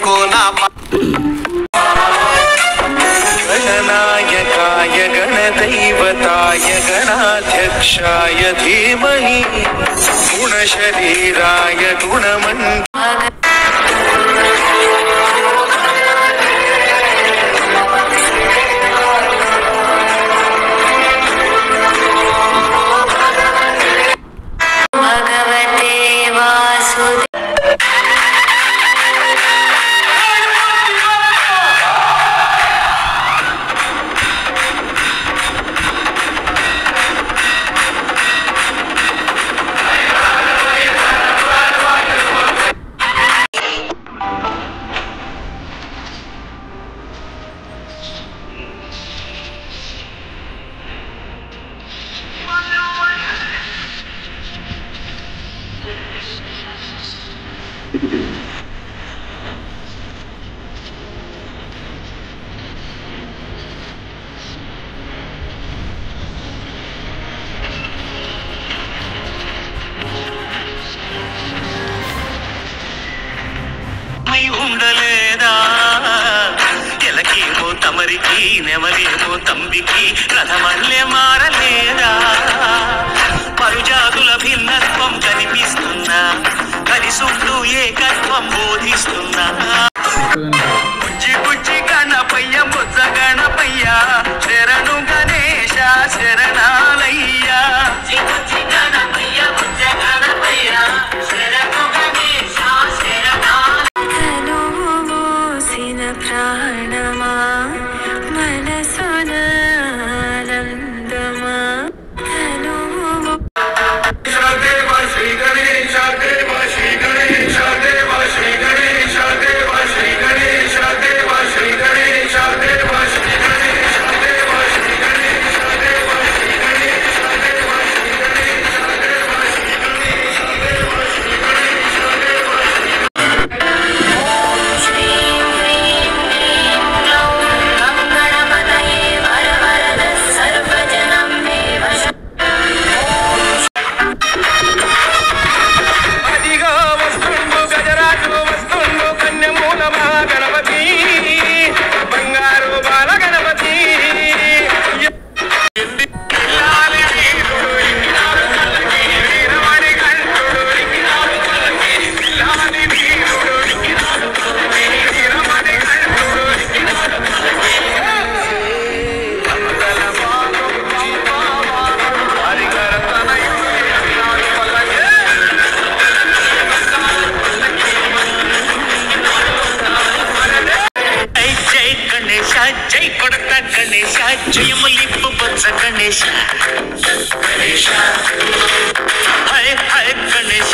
చేసుకో నా गणनायकाय गणदैवताय गणाध्यक्षाय धीमहि गुणशरीराय ఉండలేదా ఎలకేమో తమరికి నెమలేమో తంబికి రథమల్లె మారలేదా పరుజాతుల భిన్నత్వం కనిపిస్తున్నా కలిసుంటూ ఏకత్వం బోధిస్తున్నా బుజ్జి బుజ్జి గణపయ్య బుజ్జ గణపయ్య శరణు గణేశ శరణాలయ్య బుజ్జి గణపయ్య బుజ్జ గణపయ్య శరణు గణేశ శరణాలయ్య ప్రాణమా మనసునందమా దేవ శ్రీ గణేశ దేవ శ్రీ గణేశ దేవ శ్రీ గణేశ దేవ శ్రీ గణేశ దేవ శ్రీ గణేశ దేవ శ్రీ గణేశ దేవ శ్రీ గణేశ దేవ శ్రీ గణేశ దేవ శ్రీ గణేశ దేవ శ్రీ గణేశ దేవ శ్రీ గణేశ దేవ ఓం శ్రీ హ్రీం క్లీం గ్లౌం గం గణపతయే వర వరద సర్వజనం మే వశ అదిగా వస్తుండు గజరాజు వస్తుండు కన్యమూల మహాగణపతి బంగారు బాల గణపతి ఇల్లాలి వీరుడు ఇంకినారు పల్లకి వీరవాణి కంఠుడు ఇంకినారు పల్లకి ఇల్లాలి వీరుడు ఇంకినారు పల్లకి వీరవాణి కంఠుడు ఇంకినారు పల్లకి అందల పాదం హరికర తనయుడు ఇంకినారు పల్లకి జై గణేశ జై కొడత గణేశ జయములిప్పు బొత్స గణేశ గణేశ హై హై గణేశ